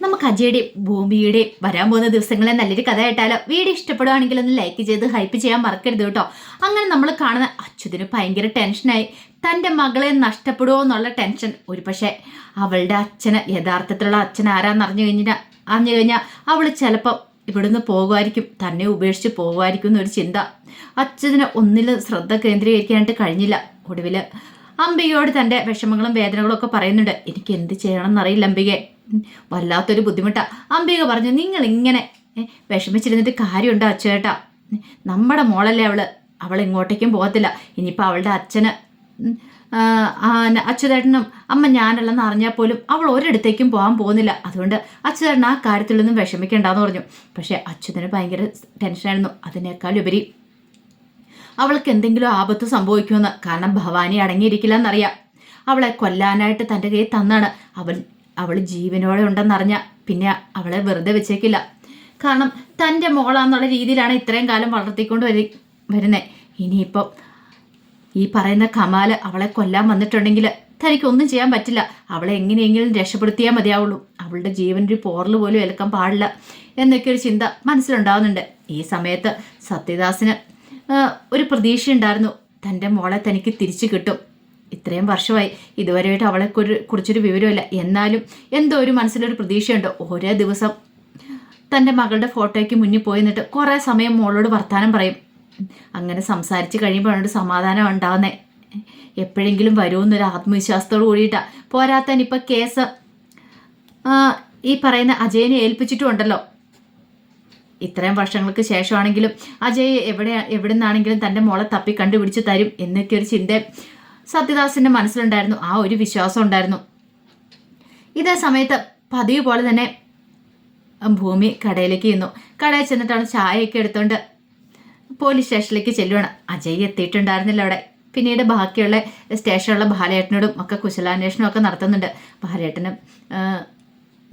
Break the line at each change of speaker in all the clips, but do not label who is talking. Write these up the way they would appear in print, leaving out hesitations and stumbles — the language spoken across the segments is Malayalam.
നമുക്ക് അജയുടെയും ഭൂമിയുടെയും വരാൻ പോകുന്ന ദിവസങ്ങളെ നല്ലൊരു കഥ കേട്ടാലോ? വീഡിയോ ഇഷ്ടപ്പെടുവാണെങ്കിൽ ഒന്ന് ലൈക്ക് ചെയ്ത് ഹൈപ്പ് ചെയ്യാൻ മറക്കരുത് കേട്ടോ. അങ്ങനെ നമ്മൾ കാണുന്ന അച്യുതിന് ഭയങ്കര ടെൻഷനായി. തൻ്റെ മകളെ നഷ്ടപ്പെടുമോ എന്നുള്ള ടെൻഷൻ. ഒരു പക്ഷേ അവളുടെ അച്ഛന് യഥാർത്ഥത്തിലുള്ള അച്ഛൻ ആരാന്ന് അറിഞ്ഞു കഴിഞ്ഞാൽ അവൾ ചിലപ്പം ഇവിടുന്ന് പോകുമായിരിക്കും, തന്നെ ഉപേക്ഷിച്ച് പോകുമായിരിക്കും എന്നൊരു ചിന്ത. അച്യുതിന് ഒന്നിലും ശ്രദ്ധ കേന്ദ്രീകരിക്കാനായിട്ട് കഴിഞ്ഞില്ല. ഒടുവിൽ അംബികയോട് തൻ്റെ വിഷമങ്ങളും വേദനകളും ഒക്കെ പറയുന്നുണ്ട്. എനിക്ക് എന്ത് ചെയ്യണമെന്നറിയില്ല അംബികയെ, വല്ലാത്തൊരു ബുദ്ധിമുട്ടാ. അംബിക പറഞ്ഞു, നിങ്ങൾ ഇങ്ങനെ വിഷമിച്ചിരുന്നിട്ട് കാര്യമുണ്ടോ അച്ഛേട്ടാ? നമ്മുടെ മോളല്ലേ അവൾ എങ്ങോട്ടേക്കും പോകത്തില്ല. ഇനിയിപ്പോൾ അവളുടെ അച്ഛന് അച്യുതേട്ടനും അമ്മ ഞാനല്ലെന്ന് അറിഞ്ഞാൽ പോലും അവൾ ഒരിടത്തേക്കും പോകാൻ പോകുന്നില്ല. അതുകൊണ്ട് അച്യുതേട്ടൻ ആ കാര്യത്തിലൊന്നും വിഷമിക്കേണ്ടെന്ന് പറഞ്ഞു. പക്ഷേ അച്യുതന് ഭയങ്കര ടെൻഷനായിരുന്നു. അതിനേക്കാളുപരി അവൾക്ക് എന്തെങ്കിലും ആപത്ത് സംഭവിക്കുമെന്ന്. കാരണം ഭവാനി അടങ്ങിയിരിക്കില്ല എന്നറിയാം. അവളെ കൊല്ലാനായിട്ട് തൻ്റെ കയ്യിൽ തന്നാണ്. അവൾ ജീവനോടെ ഉണ്ടെന്നറിഞ്ഞാൽ പിന്നെ അവളെ വെറുതെ വെച്ചേക്കില്ല. കാരണം തൻ്റെ മോളാന്നുള്ള രീതിയിലാണ് ഇത്രയും കാലം വളർത്തിക്കൊണ്ട് വരുന്നത്. ഇനിയിപ്പം ഈ പറയുന്ന കമാല് അവളെ കൊല്ലാൻ വന്നിട്ടുണ്ടെങ്കിൽ തനിക്കൊന്നും ചെയ്യാൻ പറ്റില്ല. അവളെ എങ്ങനെയെങ്കിലും രക്ഷപ്പെടുത്തിയാൽ മതിയാവുള്ളൂ. അവളുടെ ജീവനൊരു പോറൽ പോലും ഏൽക്കാൻ പാടില്ല എന്നൊക്കെ ഒരു ചിന്ത മനസ്സിലുണ്ടാവുന്നുണ്ട്. ഈ സമയത്ത് സത്യദാസിന് ഒരു പ്രതീക്ഷയുണ്ടായിരുന്നു, തൻ്റെ മോളെ തനിക്ക് തിരിച്ചു കിട്ടും. ഇത്രയും വർഷമായി ഇതുവരെയായിട്ട് അവളെ കുറിച്ചൊരു വിവരമില്ല. എന്നാലും എന്തോ ഒരു മനസ്സിലൊരു പ്രതീക്ഷയുണ്ട്. ഓരോ ദിവസം തൻ്റെ മകളുടെ ഫോട്ടോയ്ക്ക് മുന്നിൽ പോയി നിന്നിട്ട് കുറേ സമയം മോളോട് വർത്താനം പറയും. അങ്ങനെ സംസാരിച്ച് കഴിയുമ്പോഴാണ് സമാധാനം ഉണ്ടാകുന്നത്. എപ്പോഴെങ്കിലും വരുമെന്നൊരു ആത്മവിശ്വാസത്തോട് കൂടിയിട്ടാണ്. പോരാത്തൻ ഇപ്പം കേസ് ഈ പറയുന്ന അജയനെ ഏൽപ്പിച്ചിട്ടുണ്ടല്ലോ. ഇത്രയും വർഷങ്ങൾക്ക് ശേഷമാണെങ്കിലും അജയ് എവിടെ നിന്നാണെങ്കിലും തൻ്റെ മോളെ തപ്പി കണ്ടുപിടിച്ച് തരും എന്നൊക്കെ ഒരു ചിന്ത സത്യദാസിൻ്റെ മനസ്സിലുണ്ടായിരുന്നു. ആ ഒരു വിശ്വാസം ഉണ്ടായിരുന്നു. ഇതേ സമയത്ത് പതിവ് പോലെ തന്നെ ഭൂമി കടയിലേക്ക് ചെന്നു. കടയിൽ ചെന്നിട്ടാണ് ചായയൊക്കെ എടുത്തുകൊണ്ട് പോലീസ് സ്റ്റേഷനിലേക്ക് ചെല്ലുവാണ്. അജയ് എത്തിയിട്ടുണ്ടായിരുന്നില്ല അവിടെ. പിന്നീട് ബാക്കിയുള്ള സ്റ്റേഷനിലുള്ള ബാലേട്ടനോടും ഒക്കെ കുശലാന്വേഷണം ഒക്കെ നടത്തുന്നുണ്ട്. ബാലേട്ടനും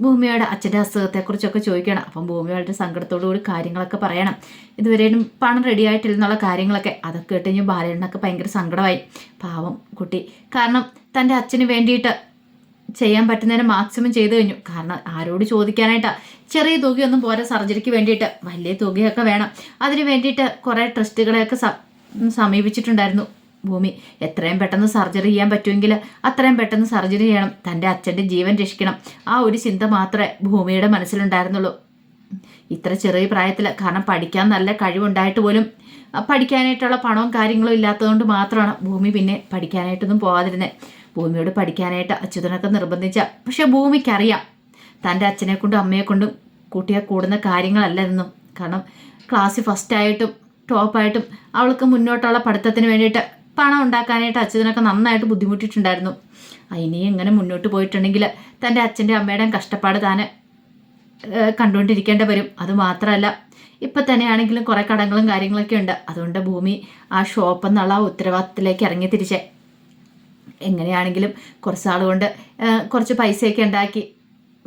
ഭൂമിയുടെ അച്ഛൻ്റെ അസുഖത്തെക്കുറിച്ചൊക്കെ ചോദിക്കണം. അപ്പം ഭൂമിയുടെ സങ്കടത്തോടു കൂടി കാര്യങ്ങളൊക്കെ പറയണം. ഇതുവരെയും പണം റെഡി ആയിട്ടില്ലെന്നുള്ള കാര്യങ്ങളൊക്കെ. അതൊക്കെ കേട്ട് കഴിഞ്ഞാൽ ബാലേട്ടനൊക്കെ ഭയങ്കര സങ്കടമായി. പാവം കുട്ടി. കാരണം തൻ്റെ അച്ഛന് വേണ്ടിയിട്ട് ചെയ്യാൻ പറ്റുന്നതിന് മാക്സിമം ചെയ്തു കഴിഞ്ഞു. കാരണം ആരോട് ചോദിക്കാനായിട്ടാണ്. ചെറിയ തുകയൊന്നും പോരാ, സർജറിക്ക് വേണ്ടിയിട്ട് വലിയ തുകയൊക്കെ വേണം. അതിന് വേണ്ടിയിട്ട് കുറേ ട്രസ്റ്റുകളെയൊക്കെ സമീപിച്ചിട്ടുണ്ടായിരുന്നു ഭൂമി. എത്രയും പെട്ടെന്ന് സർജറി ചെയ്യാൻ പറ്റുമെങ്കിൽ അത്രയും പെട്ടെന്ന് സർജറി ചെയ്യണം. തൻ്റെ അച്ഛൻ്റെ ജീവൻ രക്ഷിക്കണം. ആ ഒരു ചിന്ത മാത്രമേ ഭൂമിയുടെ മനസ്സിലുണ്ടായിരുന്നുള്ളൂ. ഇത്ര ചെറിയ പ്രായത്തിൽ. കാരണം പഠിക്കാൻ നല്ല കഴിവുണ്ടായിട്ട് പോലും പഠിക്കാനായിട്ടുള്ള പണവും കാര്യങ്ങളും ഇല്ലാത്തതുകൊണ്ട് മാത്രമാണ് ഭൂമി പിന്നെ പഠിക്കാനായിട്ടൊന്നും പോകാതിരുന്നത്. ഭൂമിയോട് പഠിക്കാനായിട്ട് അച്യുതനൊക്കെ നിർബന്ധിച്ച. പക്ഷെ ഭൂമിക്കറിയാം തൻ്റെ അച്ഛനെ കൊണ്ടും അമ്മയെ കൊണ്ടും കൂട്ടിയാൽ കൂടുന്ന കാര്യങ്ങളല്ല എന്നും. കാരണം ക്ലാസ്സിൽ ഫസ്റ്റായിട്ടും ടോപ്പായിട്ടും അവൾക്ക് മുന്നോട്ടുള്ള പഠിത്തത്തിന് വേണ്ടിയിട്ട് പണം ഉണ്ടാക്കാനായിട്ട് അച്യുതനൊക്കെ നന്നായിട്ട് ബുദ്ധിമുട്ടിയിട്ടുണ്ടായിരുന്നു. ഇനിയും ഇങ്ങനെ മുന്നോട്ട് പോയിട്ടുണ്ടെങ്കിൽ തൻ്റെ അച്ഛൻ്റെ അമ്മയുടെയും കഷ്ടപ്പാട് താന് കണ്ടുകൊണ്ടിരിക്കേണ്ടി വരും. അതുമാത്രമല്ല ഇപ്പം തന്നെയാണെങ്കിലും കുറേ കടങ്ങളും കാര്യങ്ങളൊക്കെ ഉണ്ട്. അതുകൊണ്ട് ഭൂമി ആ ഷോപ്പ് എന്നുള്ള ഉത്തരവാദിത്തത്തിലേക്ക് ഇറങ്ങി തിരിച്ചേ. എങ്ങനെയാണെങ്കിലും കുറച്ച് ആളുകൊണ്ട് കുറച്ച് പൈസയൊക്കെ ഉണ്ടാക്കി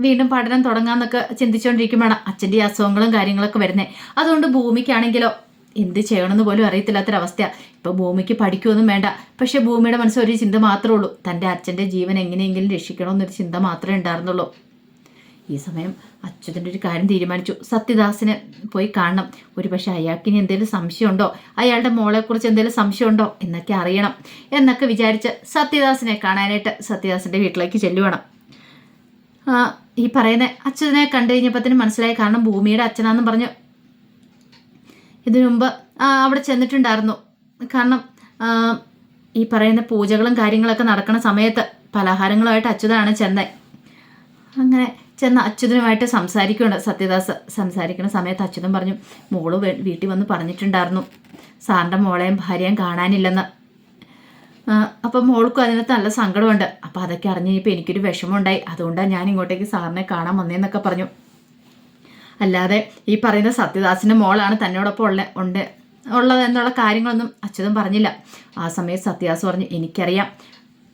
വീണ്ടും പഠനം തുടങ്ങാമെന്നൊക്കെ ചിന്തിച്ചുകൊണ്ടിരിക്കുമ്പോഴാണ് അച്ഛൻ്റെ അസുഖങ്ങളും കാര്യങ്ങളൊക്കെ വരുന്നത്. അതുകൊണ്ട് ഭൂമിക്കാണെങ്കിലോ എന്ത് ചെയ്യണമെന്ന് പോലും അറിയത്തില്ലാത്തൊരവസ്ഥയാണ്. ഇപ്പോൾ ഭൂമിക്ക് പഠിക്കുമൊന്നും വേണ്ട. പക്ഷേ ഭൂമിയുടെ മനസ്സിൽ ഒരു ചിന്ത മാത്രമേ ഉള്ളൂ, തൻ്റെ അച്ഛൻ്റെ ജീവൻ എങ്ങനെയെങ്കിലും രക്ഷിക്കണമെന്നൊരു ചിന്ത മാത്രമേ ഉണ്ടായിരുന്നുള്ളൂ. ഈ സമയം അച്യുതൻ്റെ ഒരു കാര്യം തീരുമാനിച്ചു. സത്യദാസിനെ പോയി കാണണം. ഒരു പക്ഷേ അയാൾക്ക് ഇനി എന്തെങ്കിലും സംശയമുണ്ടോ, അയാളുടെ മോളെക്കുറിച്ച് എന്തെങ്കിലും സംശയമുണ്ടോ എന്നൊക്കെ അറിയണം എന്നൊക്കെ വിചാരിച്ച് സത്യദാസിനെ കാണാനായിട്ട് സത്യദാസിൻ്റെ വീട്ടിലേക്ക് ചെല്ലുവേണം. ഈ പറയുന്ന അച്യുതനെ കണ്ടു കഴിഞ്ഞപ്പോഴത്തേനും മനസ്സിലായി. കാരണം ഭൂമിയുടെ അച്ഛനാന്ന് പറഞ്ഞു ഇതിനു മുമ്പ് അവിടെ ചെന്നിട്ടുണ്ടായിരുന്നു. കാരണം ഈ പറയുന്ന പൂജകളും കാര്യങ്ങളൊക്കെ നടക്കുന്ന സമയത്ത് പലഹാരങ്ങളുമായിട്ട് അച്യുതനാണ് ചെന്നത്. അങ്ങനെ ചെന്ന് അച്യുതനുമായിട്ട് സംസാരിക്കുകയാണ് സത്യദാസ്. സംസാരിക്കുന്ന സമയത്ത് അച്യുതൻ പറഞ്ഞു, മോള് വീട്ടിൽ വന്ന് പറഞ്ഞിട്ടുണ്ടായിരുന്നു സാറിൻ്റെ മോളെയും ഭാര്യയും കാണാനില്ലെന്ന്. അപ്പം മോൾക്കും അതിനകത്ത് നല്ല സങ്കടമുണ്ട്. അപ്പം അതൊക്കെ അറിഞ്ഞപ്പോൾ എനിക്കൊരു വിഷമമുണ്ടായി. അതുകൊണ്ടാണ് ഞാൻ ഇങ്ങോട്ടേക്ക് സാറിനെ കാണാൻ വന്നതെന്നൊക്കെ പറഞ്ഞു. അല്ലാതെ ഈ പറയുന്ന സത്യദാസിൻ്റെ മോളാണ് തന്നോടൊപ്പം ഉള്ളതെന്നുള്ള കാര്യങ്ങളൊന്നും അച്യുതൻ പറഞ്ഞില്ല. ആ സമയത്ത് സത്യദാസ് പറഞ്ഞു, എനിക്കറിയാം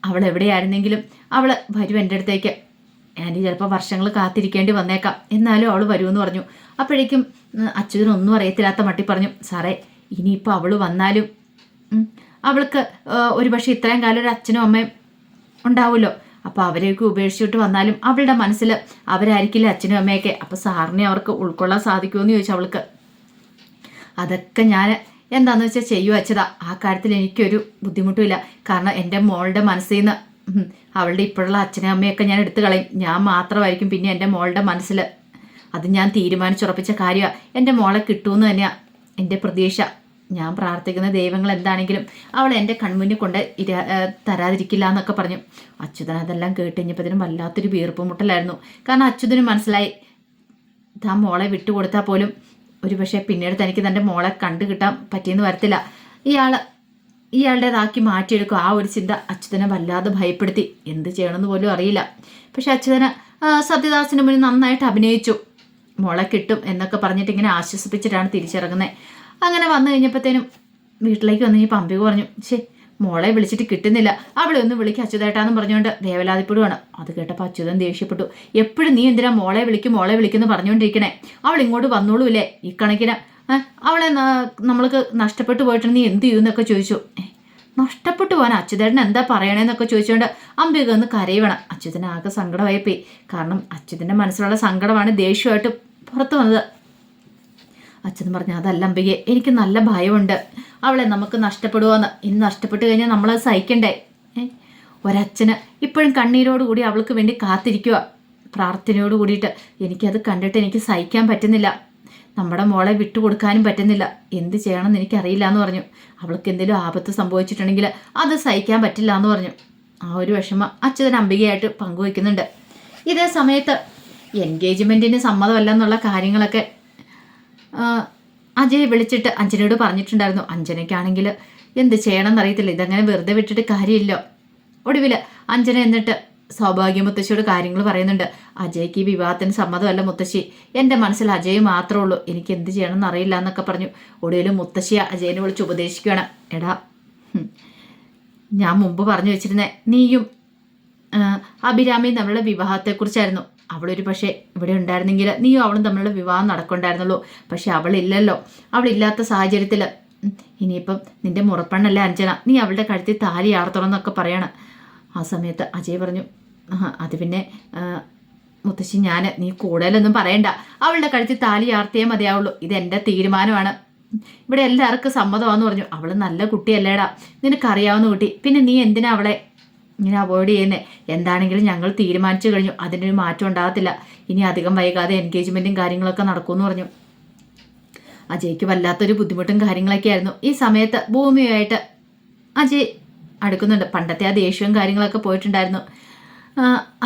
അവൾ എവിടെയായിരുന്നെങ്കിലും അവൾ വരും എൻ്റെ അടുത്തേക്ക്. ആൻറ്റി ചിലപ്പോൾ വർഷങ്ങൾ കാത്തിരിക്കേണ്ടി വന്നേക്കാം, എന്നാലും അവൾ വരുമെന്ന് പറഞ്ഞു. അപ്പോഴേക്കും അച്യുതനൊന്നും അറിയത്തില്ലാത്ത മട്ടി പറഞ്ഞു, സാറേ ഇനിയിപ്പോൾ അവൾ വന്നാലും അവൾക്ക് ഒരു പക്ഷേ ഇത്രയും കാലം ഒരു അച്ഛനും അമ്മയും ഉണ്ടാവുമല്ലോ. അപ്പോൾ അവരെയൊക്കെ ഉപേക്ഷിച്ചിട്ട് വന്നാലും അവളുടെ മനസ്സിൽ അവരായിരിക്കില്ല അച്ഛനും അമ്മയൊക്കെ. അപ്പോൾ സാറിനെ അവർക്ക് ഉൾക്കൊള്ളാൻ സാധിക്കുമെന്ന് ചോദിച്ചു അവൾക്ക്. അതൊക്കെ ഞാൻ എന്താണെന്ന് വെച്ചാൽ ചെയ്യുക അച്ഛതാ, ആ കാര്യത്തിൽ എനിക്കൊരു ബുദ്ധിമുട്ടുമില്ല. കാരണം എൻ്റെ മോളുടെ മനസ്സിൽ നിന്ന് അവളുടെ ഇപ്പോഴുള്ള അച്ഛനും അമ്മയൊക്കെ ഞാൻ എടുത്തു കളയും. ഞാൻ മാത്രമായിരിക്കും പിന്നെ എൻ്റെ മോളുടെ മനസ്സിൽ. അത് ഞാൻ തീരുമാനിച്ചുറപ്പിച്ച കാര്യമാണ്. എൻ്റെ മോളെ കിട്ടുമെന്ന് തന്നെയാണ് എൻ്റെ പ്രതീക്ഷ. ഞാൻ പ്രാർത്ഥിക്കുന്ന ദൈവങ്ങൾ എന്താണെങ്കിലും അവൾ എൻ്റെ കൺമുന്നിൽ കൊണ്ട് തരാതിരിക്കില്ല എന്നൊക്കെ പറഞ്ഞു. അച്യുതൻ അതെല്ലാം കേട്ട് കഴിഞ്ഞപ്പോഴത്തേനും വല്ലാത്തൊരു വീർപ്പ് മുട്ടലായിരുന്നു. കാരണം അച്യുതന് മനസ്സിലായി താൻ മോളെ വിട്ടുകൊടുത്താൽ പോലും ഒരു പക്ഷേ പിന്നീട് തനിക്ക് തൻ്റെ മോളെ കണ്ടു കിട്ടാൻ പറ്റിയെന്ന് വരത്തില്ല. ഇയാളുടേതാക്കി മാറ്റിയെടുക്കും. ആ ഒരു ചിന്ത അച്യുതനെ വല്ലാതെ ഭയപ്പെടുത്തി. എന്ത് ചെയ്യണമെന്ന് പോലും അറിയില്ല. പക്ഷെ അച്യുതന് സത്യദാസിന് മുന്നിൽ നന്നായിട്ട് അഭിനയിച്ചു. മോളെ കിട്ടും എന്നൊക്കെ പറഞ്ഞിട്ട് ഇങ്ങനെ ആശ്വസിപ്പിച്ചിട്ടാണ് തിരിച്ചിറങ്ങുന്നത്. അങ്ങനെ വന്നു കഴിഞ്ഞപ്പോഴത്തേനും വീട്ടിലേക്ക് വന്നു കഴിഞ്ഞപ്പോൾ അംബിക പറഞ്ഞു, മോളെ വിളിച്ചിട്ട് കിട്ടുന്നില്ല, അവളെ ഒന്ന് വിളിക്കുക അച്യുതേട്ടാന്നും പറഞ്ഞുകൊണ്ട് വേവലാതിപ്പെടുവാണ്. അത് കേട്ടപ്പോൾ അച്യുതൻ ദേഷ്യപ്പെട്ടു. എപ്പോഴും നീ എന്തിനാ മോളെ വിളിക്കുമെന്ന് പറഞ്ഞുകൊണ്ടിരിക്കണേ? അവൾ ഇങ്ങോട്ട് വന്നോളൂല്ലേ? ഈ കണക്കിന് അവളെ നമ്മൾക്ക് നഷ്ടപ്പെട്ടു പോയിട്ട് നീ എന്ത് ചെയ്യുമെന്നൊക്കെ ചോദിച്ചു. നഷ്ടപ്പെട്ടു പോകാൻ അച്യുതേട്ടൻ എന്താ പറയണേന്നൊക്കെ ചോദിച്ചുകൊണ്ട് അംബിക ഒന്ന് കരയുവാണ്. അച്യുതന് ആകെ സങ്കടമായിപ്പോയി. കാരണം അച്യുതൻ്റെ മനസ്സിലുള്ള സങ്കടമാണ് ദേഷ്യമായിട്ട് പുറത്തു വന്നത്. അച്ഛൻ പറഞ്ഞു, അതല്ല അംബികയെ, എനിക്ക് നല്ല ഭയമുണ്ട് അവളെ നമുക്ക് നഷ്ടപ്പെടുവാന്ന്. ഇനി നഷ്ടപ്പെട്ട് കഴിഞ്ഞാൽ നമ്മളത് സഹിക്കണ്ടേ? ഒരച്ഛന് ഇപ്പോഴും കണ്ണീരോടുകൂടി അവൾക്ക് വേണ്ടി കാത്തിരിക്കുക, പ്രാർത്ഥനയോട് കൂടിയിട്ട്. എനിക്കത് കണ്ടിട്ട് എനിക്ക് സഹിക്കാൻ പറ്റുന്നില്ല. നമ്മുടെ മോളെ വിട്ടുകൊടുക്കാനും പറ്റുന്നില്ല. എന്ത് ചെയ്യണമെന്ന് എനിക്കറിയില്ല എന്ന് പറഞ്ഞു. അവൾക്ക് എന്തെങ്കിലും ആപത്ത് സംഭവിച്ചിട്ടുണ്ടെങ്കിൽ അത് സഹിക്കാൻ പറ്റില്ല എന്ന് പറഞ്ഞു. ആ ഒരു വിഷമം അച്യുതൻ അംബികയായിട്ട് പങ്കുവയ്ക്കുന്നുണ്ട്. ഇതേ സമയത്ത് എൻഗേജ്മെൻറ്റിന് സമ്മതമല്ല എന്നുള്ള കാര്യങ്ങളൊക്കെ അജയ് വിളിച്ചിട്ട് അഞ്ജനയോട് പറഞ്ഞിട്ടുണ്ടായിരുന്നു. അഞ്ജനയ്ക്കാണെങ്കിൽ എന്ത് ചെയ്യണമെന്ന് അറിയത്തില്ല. ഇതങ്ങനെ വെറുതെ വിട്ടിട്ട് കാര്യമില്ല. ഒടുവിൽ അഞ്ജന എന്നിട്ട് സൗഭാഗ്യ മുത്തശ്ശിയോട് കാര്യങ്ങൾ പറയുന്നുണ്ട്. അജയ്ക്ക് ഈ വിവാഹത്തിന് സമ്മതമല്ല മുത്തശ്ശി, എൻ്റെ മനസ്സിൽ അജയ് മാത്രമേ ഉള്ളൂ, എനിക്ക് എന്ത് ചെയ്യണമെന്ന് അറിയില്ല എന്നൊക്കെ പറഞ്ഞു. ഒടുവിൽ മുത്തശ്ശിയെ അജയനെ വിളിച്ച് ഉപദേശിക്കുകയാണ്. എടാ, ഞാൻ മുമ്പ് പറഞ്ഞു വെച്ചിരുന്നേ നീയും അഭിരാമിയും തമ്മിലുള്ള വിവാഹത്തെക്കുറിച്ചായിരുന്നു. അവളൊരു പക്ഷേ ഇവിടെ ഉണ്ടായിരുന്നെങ്കിൽ നീയും അവളും തമ്മിലുള്ള വിവാഹം നടക്കണ്ടായിരുന്നുള്ളൂ. പക്ഷെ അവളില്ലല്ലോ. അവളില്ലാത്ത സാഹചര്യത്തിൽ ഇനിയിപ്പം നിന്റെ മുറപ്പെണ്ണല്ലേ അഞ്ജന, നീ അവളുടെ കഴുത്തിൽ താലി ആർത്തണമെന്നൊക്കെ പറയണം. ആ സമയത്ത് അജയ് പറഞ്ഞു, അത് പിന്നെ മുത്തശ്ശി നീ കൂടുതലൊന്നും പറയണ്ട, അവളുടെ കഴുത്തിൽ താലി ആർത്തിയേ മതിയാവുള്ളൂ, ഇതെൻ്റെ തീരുമാനമാണ്, ഇവിടെ എല്ലാവർക്കും സമ്മതമാണെന്ന് പറഞ്ഞു. അവൾ നല്ല കുട്ടിയല്ലേടാ, നിനക്കറിയാവുന്ന കുട്ടി, പിന്നെ നീ എന്തിനാ അവളെ ഇങ്ങനെ അവോയ്ഡ് ചെയ്യുന്നേ? എന്താണെങ്കിലും ഞങ്ങൾ തീരുമാനിച്ചു കഴിഞ്ഞു, അതിനൊരു മാറ്റം ഉണ്ടാകത്തില്ല. ഇനി അധികം വൈകാതെ എൻഗേജ്മെൻറ്റും കാര്യങ്ങളൊക്കെ നടക്കുമെന്ന് പറഞ്ഞു. അജയ്ക്ക് വല്ലാത്തൊരു ബുദ്ധിമുട്ടും കാര്യങ്ങളൊക്കെ ആയിരുന്നു. ഈ സമയത്ത് ഭൂമിയുമായിട്ട് അജയ് അടുക്കുന്നുണ്ട്. പണ്ടത്തെ ആ ദേഷ്യവും കാര്യങ്ങളൊക്കെ പോയിട്ടുണ്ടായിരുന്നു.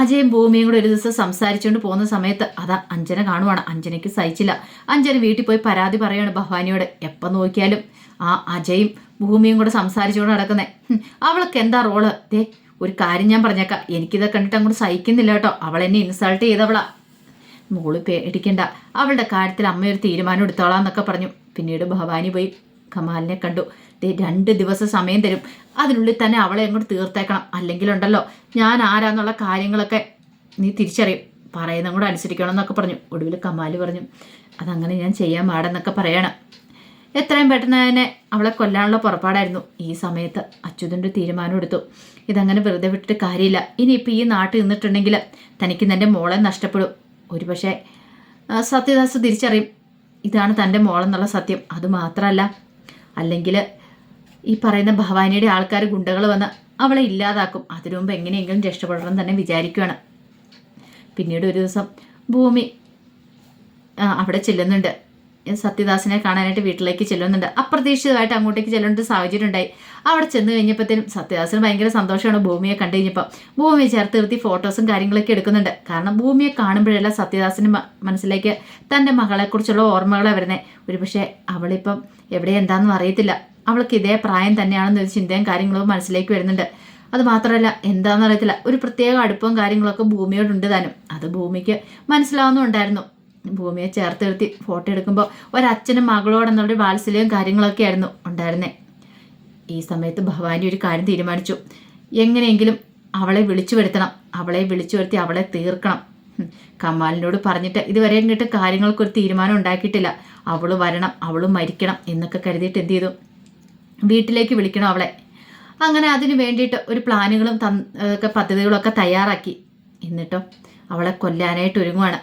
അജയും ഭൂമിയും കൂടെ ഒരു ദിവസം സംസാരിച്ചുകൊണ്ട് പോകുന്ന സമയത്ത് അതാ അഞ്ജന കാണുവാണ്. അഞ്ജനയ്ക്ക് സഹിച്ചില്ല. അഞ്ജന വീട്ടിൽ പോയി പരാതി പറയുകയാണ് ഭവാനിയോട്. എപ്പം നോക്കിയാലും ആ അജയും ഭൂമിയും കൂടെ സംസാരിച്ചുകൊണ്ട് നടക്കുന്നേ. അവൾക്ക് എന്താ റോള്? ഒരു കാര്യം ഞാൻ പറഞ്ഞേക്കാം, എനിക്കിത് കണ്ടിട്ട് അങ്ങോട്ട് സഹിക്കുന്നില്ല കേട്ടോ. അവളെന്നെ ഇൻസൾട്ട് ചെയ്തവളാ. മോള് പേടിക്കണ്ട, അവളുടെ കാര്യത്തിൽ അമ്മയൊരു തീരുമാനം എടുത്തോളാം എന്നൊക്കെ പറഞ്ഞു. പിന്നീട് ഭവാനി പോയി കമാലിനെ കണ്ടു. 2 ദിവസം സമയം തരും, അതിനുള്ളിൽ തന്നെ അവളെ അങ്ങോട്ട് തീർത്തേക്കണം, അല്ലെങ്കിലുണ്ടല്ലോ ഞാൻ ആരാന്നുള്ള കാര്യങ്ങളൊക്കെ നീ തിരിച്ചറിയും, പറയുന്ന കൂടെ അനുസരിക്കണം എന്നൊക്കെ പറഞ്ഞു. ഒടുവിൽ കമാല് പറഞ്ഞു, അതങ്ങനെ ഞാൻ ചെയ്യാൻ പാടെന്നൊക്കെ പറയണം. എത്രയും പെട്ടെന്ന് തന്നെ അവളെ കൊല്ലാനുള്ള പുറപ്പാടായിരുന്നു. ഈ സമയത്ത് അച്യുതൻ്റെ തീരുമാനം എടുത്തു, ഇതങ്ങനെ വെറുതെ വിട്ടിട്ട് കാര്യമില്ല. ഇനിയിപ്പോൾ ഈ നാട്ടിൽ നിന്നിട്ടുണ്ടെങ്കിൽ തനിക്ക് തൻ്റെ മോളെ നഷ്ടപ്പെടും. ഒരു പക്ഷേ സത്യദാസ് തിരിച്ചറിയും ഇതാണ് തൻ്റെ മോളെന്നുള്ള സത്യം. അതുമാത്രമല്ല, അല്ലെങ്കിൽ ഈ പറയുന്ന ഭവാനിയുടെ ആൾക്കാർ ഗുണ്ടകൾ വന്ന് അവളെ ഇല്ലാതാക്കും. അതിനു മുമ്പ് എങ്ങനെയെങ്കിലും രക്ഷപ്പെടണം തന്നെ വിചാരിക്കുകയാണ്. പിന്നീട് ഒരു ദിവസം ഭൂമി അവിടെ ചെല്ലുന്നുണ്ട്. സത്യദാസിനെ കാണാനായിട്ട് വീട്ടിലേക്ക് ചെല്ലുന്നുണ്ട്. അപ്രതീക്ഷിതമായിട്ട് അങ്ങോട്ടേക്ക് ചെല്ലേണ്ട സാഹചര്യം ഉണ്ടായി. അവിടെ ചെന്ന് കഴിഞ്ഞപ്പോഴത്തേനും സത്യദാസിന് ഭയങ്കര സന്തോഷമാണ് ഭൂമിയെ കണ്ടു കഴിഞ്ഞപ്പോൾ. ഭൂമിയെ ചേർത്ത് നിർത്തി ഫോട്ടോസും കാര്യങ്ങളൊക്കെ എടുക്കുന്നുണ്ട്. കാരണം ഭൂമിയെ കാണുമ്പോഴെല്ലാം സത്യദാസിന് മനസ്സിലേക്ക് തൻ്റെ മകളെക്കുറിച്ചുള്ള ഓർമ്മകളെ വരുന്നത്. ഒരു പക്ഷേ അവളിപ്പം എവിടെ എന്താണെന്നും അറിയത്തില്ല. അവൾക്ക് ഇതേ പ്രായം തന്നെയാണെന്നൊരു ചിന്തയും കാര്യങ്ങളും മനസ്സിലേക്ക് വരുന്നുണ്ട്. അത് മാത്രമല്ല, എന്താണെന്ന് അറിയത്തില്ല, ഒരു പ്രത്യേക അടുപ്പവും കാര്യങ്ങളൊക്കെ ഭൂമിയോടുണ്ട് താനും. അത് ഭൂമിക്ക് മനസ്സിലാവുന്നുണ്ടായിരുന്നു. ഭൂമിയെ ചേർത്ത് നിർത്തി ഫോട്ടോ എടുക്കുമ്പോൾ ഒരച്ഛനും മകളോടെന്നുള്ളൊരു വാത്സല്യവും കാര്യങ്ങളൊക്കെ ആയിരുന്നു ഉണ്ടായിരുന്നേ. ഈ സമയത്ത് ഭവാനി ഒരു കാര്യം തീരുമാനിച്ചു. എങ്ങനെയെങ്കിലും അവളെ വിളിച്ചു വരുത്തണം, അവളെ വിളിച്ചു വരുത്തി അവളെ തീർക്കണം. കമാലിനോട് പറഞ്ഞിട്ട് ഇതുവരെ ഇങ്ങോട്ട് കാര്യങ്ങൾക്കൊരു തീരുമാനം ഉണ്ടാക്കിയിട്ടില്ല. അവൾ വരണം, അവൾ മരിക്കണം എന്നൊക്കെ കരുതിയിട്ട് എന്ത് ചെയ്തു, വീട്ടിലേക്ക് വിളിക്കണം അവളെ. അങ്ങനെ അതിന് വേണ്ടിയിട്ട് ഒരു പ്ലാനുകളും ഒക്കെ പദ്ധതികളൊക്കെ തയ്യാറാക്കി. എന്നിട്ടോ അവളെ കൊല്ലാനായിട്ട് ഒരുങ്ങുവാണ്.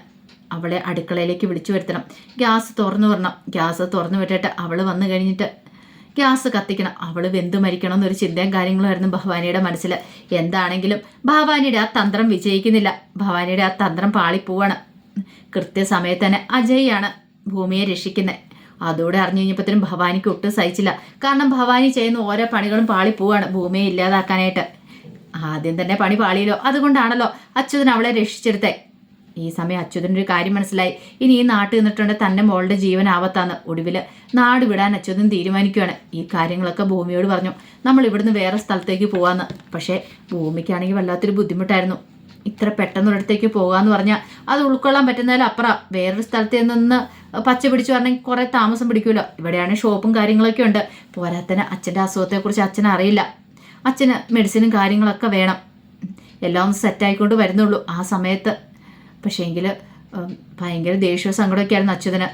അവളെ അടുക്കളയിലേക്ക് വിളിച്ചു വരുത്തണം. ഗ്യാസ് തുറന്നു വിടണം. ഗ്യാസ് തുറന്നു വിട്ടിട്ട് അവൾ വന്നു കഴിഞ്ഞിട്ട് ഗ്യാസ് കത്തിക്കണം. അവൾ വെന്തു മരിക്കണം എന്നൊരു ചിന്തയും കാര്യങ്ങളുമായിരുന്നു ഭവാനിയുടെ മനസ്സിൽ. എന്താണെങ്കിലും ഭവാനിയുടെ ആ തന്ത്രം വിജയിക്കുന്നില്ല. ഭവാനിയുടെ ആ തന്ത്രം പാളിപ്പോവാണ്. കൃത്യസമയത്ത് തന്നെ അജയ്യാണ് ഭൂമിയെ രക്ഷിക്കുന്നത്. അതോടെ അറിഞ്ഞു കഴിഞ്ഞപ്പോഴത്തേനും ഭവാനിക്ക് ഒട്ടും സഹിച്ചില്ല. കാരണം ഭവാനി ചെയ്യുന്ന ഓരോ പണികളും പാളിപ്പോവാണ് ഭൂമിയെ ഇല്ലാതാക്കാനായിട്ട്. ആദ്യം തന്നെ പണി പാളിയല്ലോ. അതുകൊണ്ടാണല്ലോ അച്യുതൻ അവളെ രക്ഷിച്ചെടുത്തേ. ഈ സമയം അച്യുതനൊരു കാര്യം മനസ്സിലായി. ഇനി ഈ നാട്ടിൽ നിന്നിട്ടുണ്ട് തൻ്റെ മോളുടെ ജീവൻ ആവത്താന്ന്. ഒടുവിൽ നാട് വിടാൻ അച്യുതൻ തീരുമാനിക്കുകയാണ്. ഈ കാര്യങ്ങളൊക്കെ ഭൂമിയോട് പറഞ്ഞു, നമ്മൾ ഇവിടുന്ന് വേറെ സ്ഥലത്തേക്ക് പോവാന്ന്. പക്ഷേ ഭൂമിക്കാണെങ്കിൽ വല്ലാത്തൊരു ബുദ്ധിമുട്ടായിരുന്നു. ഇത്ര പെട്ടെന്നൊരിടത്തേക്ക് പോകാമെന്ന് പറഞ്ഞാൽ അത് ഉൾക്കൊള്ളാൻ പറ്റുന്നതിലപ്പുറം വേറൊരു സ്ഥലത്ത് നിന്ന് പച്ച പിടിച്ചു പറഞ്ഞെങ്കിൽ കുറേ താമസം പിടിക്കുമല്ലോ. ഇവിടെയാണ് ഷോപ്പും കാര്യങ്ങളൊക്കെ ഉണ്ട്. പോരാത്തന്നെ അച്ഛൻ്റെ അസുഖത്തെക്കുറിച്ച് അച്ഛന് അറിയില്ല. അച്ഛന് മെഡിസിനും കാര്യങ്ങളൊക്കെ വേണം. എല്ലാം ഒന്ന് സെറ്റായിക്കൊണ്ട് വരുന്നുള്ളൂ ആ സമയത്ത്. പക്ഷേങ്കിൽ ഭയങ്കര ദേഷ്യവും സങ്കടമൊക്കെ ആയിരുന്നു അച്യുതന്.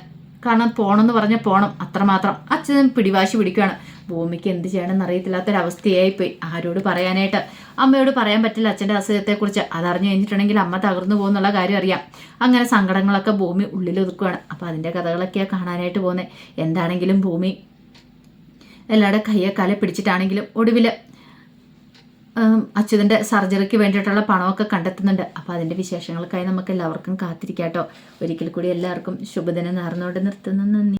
കാരണം പോകണമെന്ന് പറഞ്ഞാൽ പോകണം, അത്രമാത്രം. അച്യുതൻ പിടിവാശി പിടിക്കുകയാണ്. ഭൂമിക്ക് എന്ത് ചെയ്യണമെന്ന് അറിയത്തില്ലാത്തൊരവസ്ഥയായിപ്പോയി. ആരോട് പറയാനായിട്ട്? അമ്മയോട് പറയാൻ പറ്റില്ല അച്ഛൻ്റെ അസുഖത്തെക്കുറിച്ച്. അതറിഞ്ഞു കഴിഞ്ഞിട്ടുണ്ടെങ്കിൽ അമ്മ തകർന്നു പോകുന്നുള്ള കാര്യം അറിയാം. അങ്ങനെ സങ്കടങ്ങളൊക്കെ ഭൂമി ഉള്ളിലൊതുക്കുകയാണ്. അപ്പോൾ അതിൻ്റെ കഥകളൊക്കെയാണ് കാണാനായിട്ട് പോകുന്നത്. എന്താണെങ്കിലും ഭൂമി എല്ലാവരുടെ കയ്യെ കാലെ പിടിച്ചിട്ടാണെങ്കിലും ഒടുവിൽ അച്യുതൻ്റെ സർജറിക്ക് വേണ്ടിയിട്ടുള്ള പണമൊക്കെ കണ്ടെത്തുന്നുണ്ട്. അപ്പോൾ അതിൻ്റെ വിശേഷങ്ങൾക്കായി നമുക്ക് എല്ലാവർക്കും കാത്തിരിക്കാം കേട്ടോ. ഒരിക്കൽ കൂടി എല്ലാവർക്കും ശുഭദിനം നേർന്നുകൊണ്ട് നിർത്തുന്നു. നന്ദി.